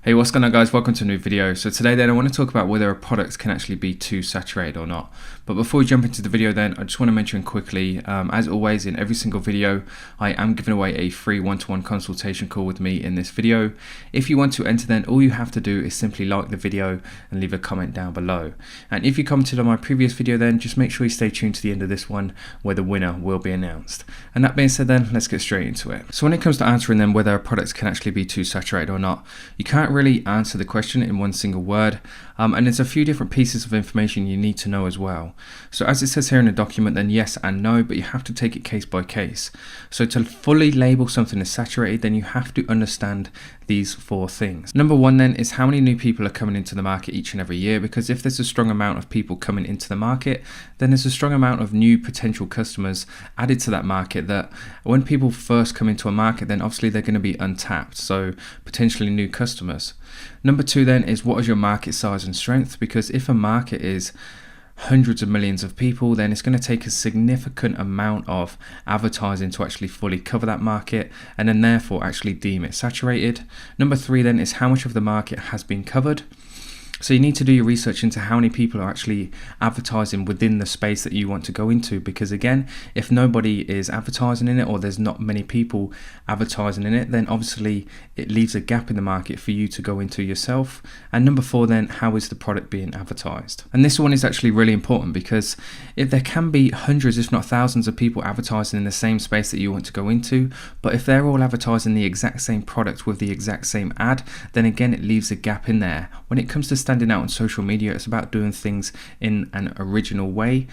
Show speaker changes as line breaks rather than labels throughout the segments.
Hey, what's going on guys? Welcome to a new video. So today then I want to talk about whether a product can actually be too saturated or not. But before we jump into the video then, I just want to mention quickly, as always in every single video, I am giving away a free one-to-one consultation call with me in this video. If you want to enter then, all you have to do is simply like the video and leave a comment down below. And if you commented on my previous video then, just make sure you stay tuned to the end of this one where the winner will be announced. And that being said then, let's get straight into it. So when it comes to answering then whether a product can actually be too saturated or not, you can't really answer the question in one single word, and there's a few different pieces of information you need to know as well. So as it says here in the document, then yes and no, but you have to take it case by case. So to fully label something as saturated, then you have to understand these four things. Number one then is how many new people are coming into the market each and every year, because if there's a strong amount of people coming into the market, then there's a strong amount of new potential customers added to that market that when people first come into a market, then obviously they're going to be untapped, so potentially new customers. Number two then is what is your market size and strength, because if a market is hundreds of millions of people, then it's going to take a significant amount of advertising to actually fully cover that market and then therefore actually deem it saturated. Number three then is how much of the market has been covered. So you need to do your research into how many people are actually advertising within the space that you want to go into, because again, if nobody is advertising in it or there's not many people advertising in it, then obviously it leaves a gap in the market for you to go into yourself. And number four then, how is the product being advertised? And this one is actually really important, because if there can be hundreds if not thousands of people advertising in the same space that you want to go into, but if they're all advertising the exact same product with the exact same ad, then again it leaves a gap in there. When it comes to standing out on social media, it's about doing things in an original way,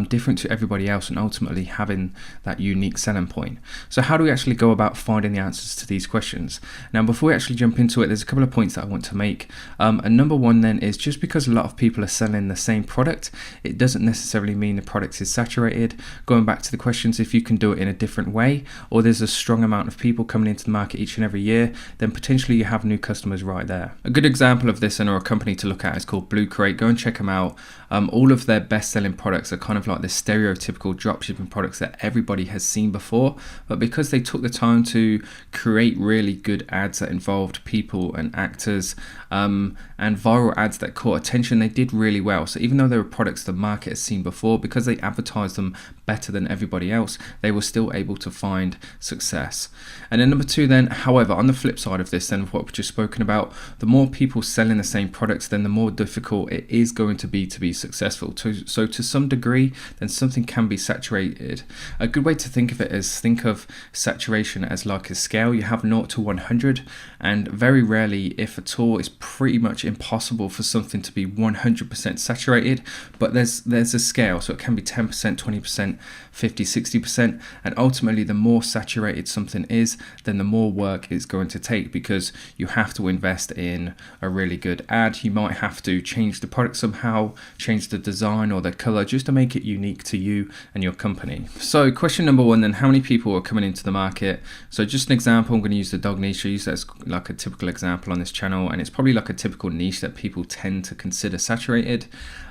different to everybody else, and ultimately having that unique selling point. So how do we actually go about finding the answers to these questions? Now before we actually jump into it, there's a couple of points that I want to make. And number one then is, just because a lot of people are selling the same product, it doesn't necessarily mean the product is saturated. Going back to the questions, if you can do it in a different way, or there's a strong amount of people coming into the market each and every year, then potentially you have new customers right there. A good example of this, and or a company to look at, is called Blue Crate. Go and check them out. All of their best selling products are kind of like the stereotypical dropshipping products that everybody has seen before, but because they took the time to create really good ads that involved people and actors, and viral ads that caught attention, they did really well. So even though they were products the market has seen before, because they advertised them better than everybody else, they were still able to find success. And then number two then, however, on the flip side of this then, what we've just spoken about, the more people selling the same products, then the more difficult it is going to be successful. So to some degree, then something can be saturated. A good way to think of it is, think of saturation as like a scale. You have 0 to 100, and very rarely, if at all, it's pretty much impossible for something to be 100% saturated, but there's a scale, so it can be 10%, 20%, 50, 60%, and ultimately the more saturated something is, then the more work it's going to take, because you have to invest in a really good ad. You might have to change the product somehow, change the design or the color, just to make it unique to you and your company. So question number one then, how many people are coming into the market? So just an example, I'm going to use the dog niche. I use that as like a typical example on this channel, and it's probably like a typical niche that people tend to consider saturated.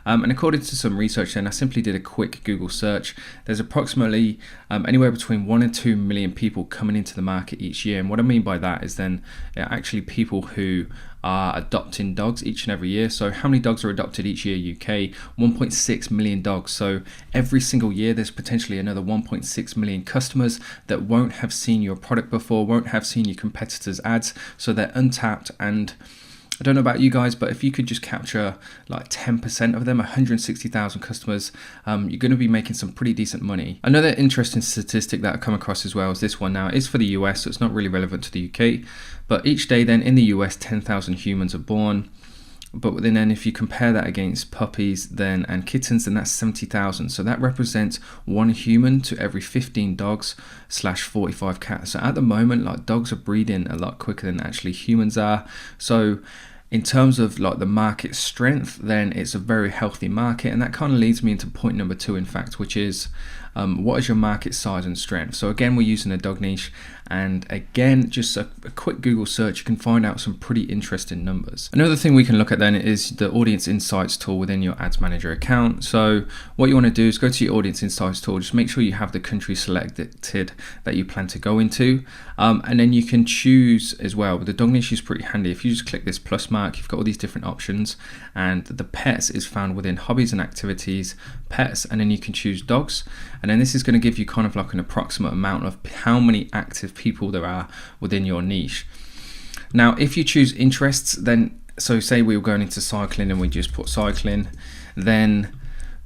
And according to some research then, I simply did a quick Google search. There's approximately anywhere between 1 and 2 million people coming into the market each year. And what I mean by that is then actually people who are adopting dogs each and every year. So how many dogs are adopted each year? UK, 1.6 million dogs. So every single year there's potentially another 1.6 million customers that won't have seen your product before, won't have seen your competitors' ads, so they're untapped. And I don't know about you guys, but if you could just capture like 10% of them, 160,000 customers, you're going to be making some pretty decent money. Another interesting statistic that I've come across as well is this one. Now, it's for the US, so it's not really relevant to the UK, but each day then in the US, 10,000 humans are born. But then if you compare that against puppies then and kittens, then that's 70,000. So that represents 1 human to every 15 dogs / 45 cats. So at the moment, like, dogs are breeding a lot quicker than actually humans are. So in terms of like the market strength, then it's a very healthy market. And that kind of leads me into point number two, in fact, which is what is your market size and strength. So again, we're using a dog niche, and again, just a quick Google search, you can find out some pretty interesting numbers. Another thing we can look at then is the audience insights tool within your ads manager account. So what you want to do is go to your audience insights tool, just make sure you have the country selected that you plan to go into, and then you can choose as well. The dog niche is pretty handy. If you just click this plus mark, you've got all these different options, and the pets is found within hobbies and activities, pets, and then you can choose dogs, and then this is going to give you kind of like an approximate amount of how many active people there are within your niche. Now if you choose interests, then so say we were going into cycling and we just put cycling, then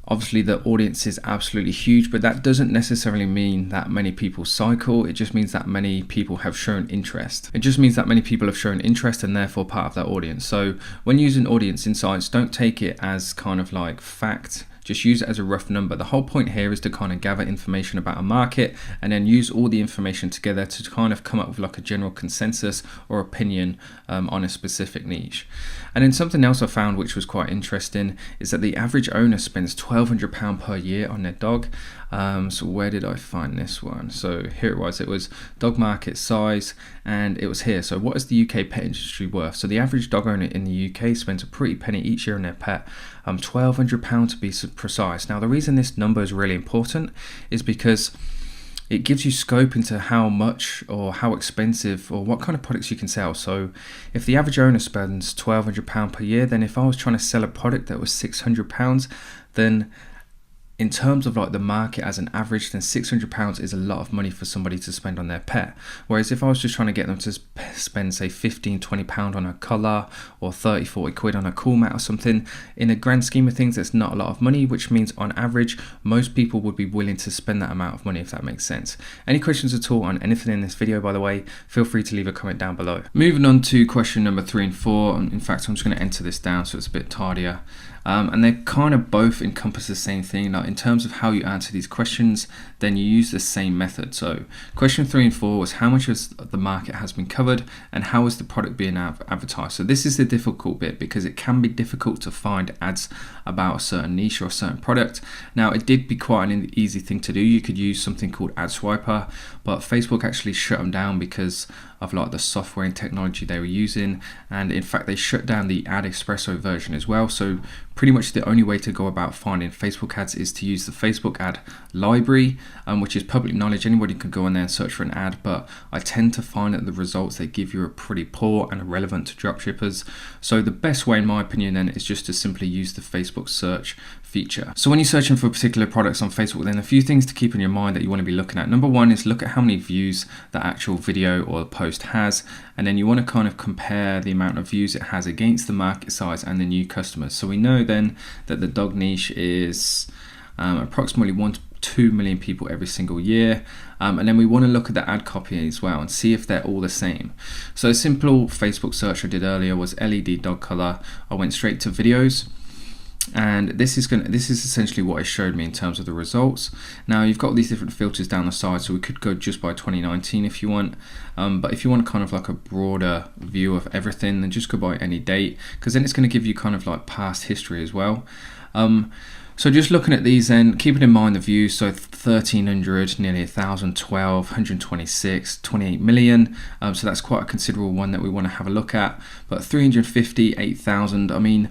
obviously the audience is absolutely huge, but that doesn't necessarily mean that many people cycle. It just means that many people have shown interest. It just means that many people have shown interest and therefore part of that audience. So when using audience insights, don't take it as kind of like fact. Just use it as a rough number. The whole point here is to kind of gather information about a market and then use all the information together to kind of come up with like a general consensus or opinion on a specific niche. And then something else I found which was quite interesting is that the average owner spends £1,200 per year on their dog. So where did I find this one? So here it was dog market size, and it was here. So what is the UK pet industry worth? So the average dog owner in the UK spends a pretty penny each year on their pet, £1,200 to be precise. Now the reason this number is really important is because it gives you scope into how much or how expensive or what kind of products you can sell. So if the average owner spends £1,200 per year, then if I was trying to sell a product that was £600, then in terms of like the market as an average, then £600 is a lot of money for somebody to spend on their pet. Whereas if I was just trying to get them to spend say £15-20 on a collar or 30-40 quid on a cool mat or something, in a grand scheme of things, that's not a lot of money, which means on average, most people would be willing to spend that amount of money, if that makes sense. Any questions at all on anything in this video, by the way, feel free to leave a comment down below. Moving on to question number 3 and 4. In fact, I'm just going to enter this down so it's a bit tardier. And they kind of both encompass the same thing. Like in terms of how you answer these questions, then you use the same method. So question 3 and 4 was how much of the market has been covered and how is the product being advertised. So this is the difficult bit because it can be difficult to find ads about a certain niche or a certain product. Now it did be quite an easy thing to do. You could use something called Ad Swiper, but Facebook actually shut them down because of like the software and technology they were using, and in fact they shut down the Ad Espresso version as well. So pretty much the only way to go about finding Facebook ads is to use the Facebook ad library, which is public knowledge. Anybody can go in there and search for an ad, but I tend to find that the results they give you are pretty poor and irrelevant to dropshippers. So the best way in my opinion then is just to simply use the Facebook search feature. So when you're searching for particular products on Facebook, then a few things to keep in your mind that you want to be looking at. Number one is look at how many views the actual video or the post has, and then you want to kind of compare the amount of views it has against the market size and the new customers. So we know then that the dog niche is approximately 1 to 2 million people every single year, and then we want to look at the ad copy as well and see if they're all the same. So a simple Facebook search I did earlier was LED dog color. I went straight to videos, and this is essentially what it showed me in terms of the results. Now you've got these different filters down the side, so we could go just by 2019 if you want, but if you want kind of like a broader view of everything, then just go by any date, because then it's going to give you kind of like past history as well. So just looking at these then, keeping in mind the views, so 1,300, nearly 1,000, 12, 126, 28 million. So that's quite a considerable one that we want to have a look at. But 350, 8,000, I mean,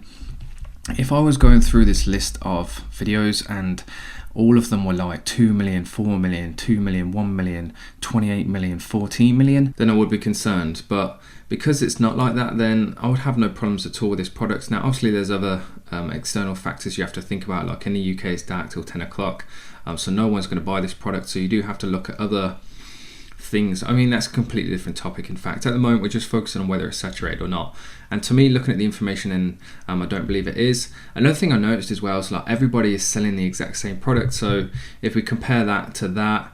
if I was going through this list of videos and all of them were like 2 million, 4 million, 2 million, 1 million, 28 million, 14 million, then I would be concerned. But because it's not like that, then I would have no problems at all with this product. Now, obviously there's other external factors you have to think about, like in the UK it's dark till 10 o'clock. So no one's going to buy this product. So you do have to look at other things. I mean, that's a completely different topic. In fact, at the moment we're just focusing on whether it's saturated or not, and to me, looking at the information, and I don't believe it is. Another thing I noticed as well is like everybody is selling the exact same product. So if we compare that to that,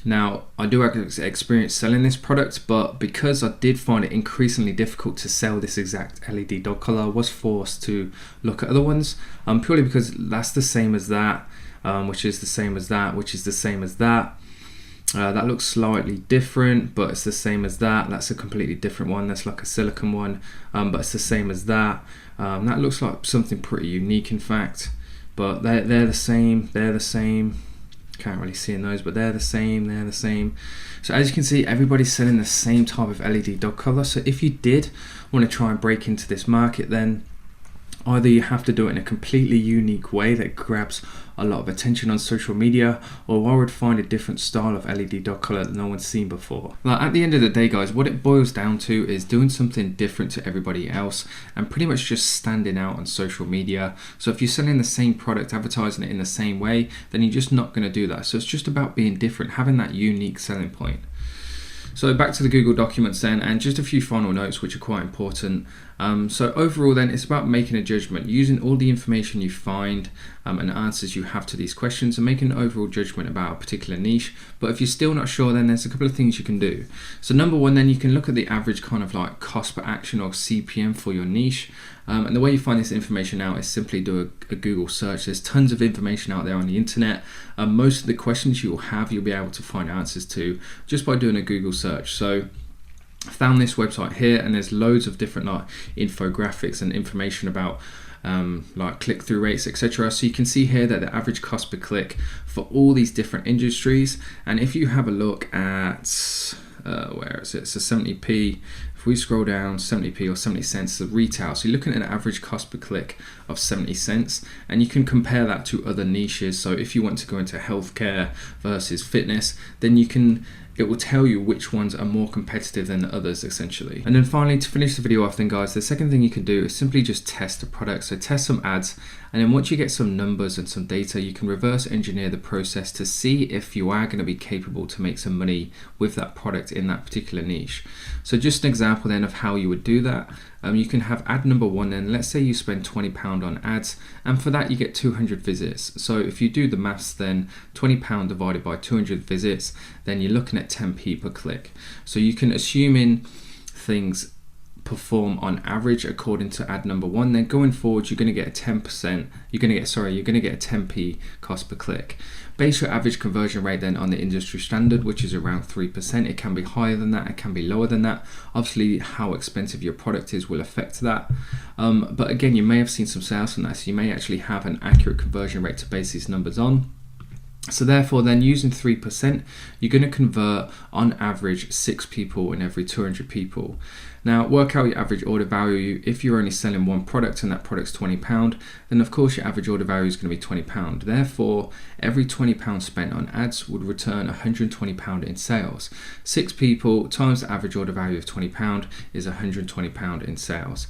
now I do have experience selling this product, but because I did find it increasingly difficult to sell this exact LED dog collar, I was forced to look at other ones, purely because that's the same as that, which is the same as that, which is the same as that. That looks slightly different, but it's the same as that. That's a completely different one. That's like a silicone one, but it's the same as that. That looks like something pretty unique, in fact. but they're the same. Can't really see in those, but they're the same. So as you can see, everybody's selling the same type of LED dog collar. So if you did want to try and break into this market, then either you have to do it in a completely unique way that grabs a lot of attention on social media, or I would find a different style of LED dog collar that no one's seen before. Like, at the end of the day, guys, what it boils down to is doing something different to everybody else and pretty much just standing out on social media. So if you're selling the same product, advertising it in the same way, then you're just not going to do that. So it's just about being different, having that unique selling point. So back to the Google Documents then, and just a few final notes which are quite important. So overall then, it's about making a judgment, using all the information you find and answers you have to these questions, and making an overall judgment about a particular niche. But if you're still not sure, then there's a couple of things you can do. So number one, then you can look at the average kind of like cost per action, or CPM, for your niche. And the way you find this information out is simply do a Google search. There's tons of information out there on the internet. Most of the questions you'll be able to find answers to just by doing a Google search. So I found this website here, and there's loads of different like infographics and information about like click-through rates, etc. So you can see here that the average cost per click for all these different industries. And if you have a look at where is it? So 70p. If we scroll down, 70p or 70 cents, the retail. So you're looking at an average cost per click of 70 cents, and you can compare that to other niches. So if you want to go into healthcare versus fitness, then it will tell you which ones are more competitive than the others, essentially. And then finally, to finish the video off then, guys, the second thing you can do is simply just test the product. So test some ads, and then once you get some numbers and some data, you can reverse engineer the process to see if you are going to be capable to make some money with that product in that particular niche. So just an example then of how you would do that. You can have ad number one, then let's say you spend £20 on ads, and for that you get 200 visits. So if you do the maths, then £20 divided by 200 visits, then you're looking at 10p per click. So you can assume in things perform on average according to ad number one, then going forward you're going to get a 10%, you're going to get a 10p cost per click. Base your average conversion rate then on the industry standard, which is around 3%. It can be higher than that, it can be lower than that. Obviously how expensive your product is will affect that, but again, you may have seen some sales from that, so you may actually have an accurate conversion rate to base these numbers on. So therefore then, using 3%, you're going to convert on average 6 people in every 200 people. Now work out your average order value. If you're only selling one product and that product's £20, then of course your average order value is going to be £20. Therefore, every £20 spent on ads would return £120 in sales. 6 people times the average order value of £20 is £120 in sales.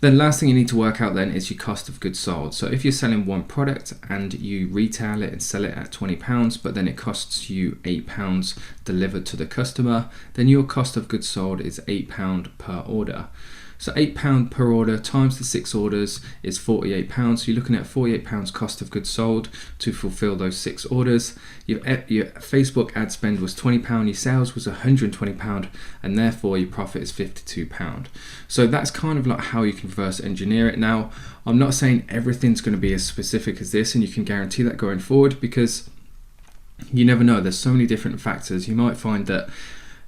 Then last thing you need to work out then is your cost of goods sold. So if you're selling one product and you retail it and sell it at £20, but then it costs you £8 delivered to the customer, then your cost of goods sold is £8 per order. So £8 per order times the 6 orders is £48. So you're looking at £48 cost of goods sold to fulfill those 6 orders. Your Facebook ad spend was £20, your sales was £120, and therefore your profit is £52. So that's kind of like how you can reverse engineer it. Now, I'm not saying everything's going to be as specific as this, and you can guarantee that going forward, because you never know. There's so many different factors. You might find that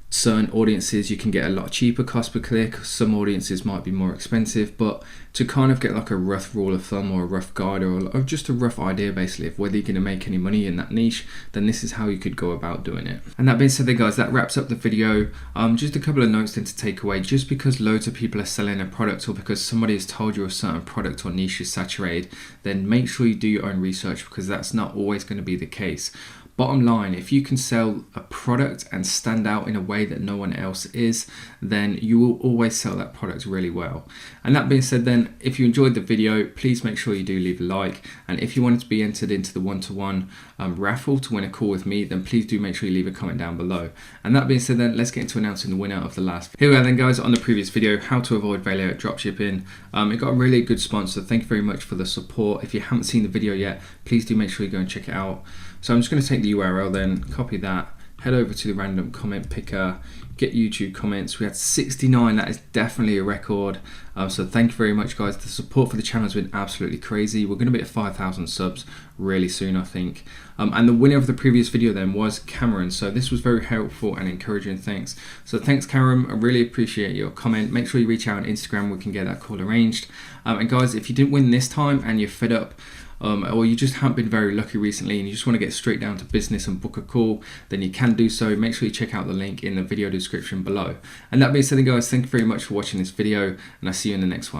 certain audiences you can get a lot cheaper cost per click, some audiences might be more expensive, but to kind of get like a rough rule of thumb or a rough guide or just a rough idea basically of whether you're going to make any money in that niche, then this is how you could go about doing it. And that being said then, guys, that wraps up the video. Just a couple of notes then to take away. Just because loads of people are selling a product, or because somebody has told you a certain product or niche is saturated, then make sure you do your own research, because that's not always going to be the case. Bottom line, if you can sell a product and stand out in a way that no one else is, then you will always sell that product really well. And that being said then, if you enjoyed the video, please make sure you do leave a like. And if you wanted to be entered into the one-to-one raffle to win a call with me, then please do make sure you leave a comment down below. And that being said then, let's get into announcing the winner of the last video. Here we are then, guys, on the previous video, how to avoid failure at dropshipping. It got a really good sponsor. Thank you very much for the support. If you haven't seen the video yet, please do make sure you go and check it out. So I'm just going to take the URL then, copy that, head over to the random comment picker, get YouTube comments. We had 69, that is definitely a record. So thank you very much, guys. The support for the channel has been absolutely crazy. We're going to be at 5,000 subs really soon, I think. And the winner of the previous video then was Cameron. So this was very helpful and encouraging, thanks. So thanks, Cameron, I really appreciate your comment. Make sure you reach out on Instagram, we can get that call arranged. And guys, if you didn't win this time and you're fed up or you just haven't been very lucky recently and you just want to get straight down to business and book a call, then you can do so. Make sure you check out the link in the video description below. And that being said, guys, thank you very much for watching this video, and I'll see you in the next one.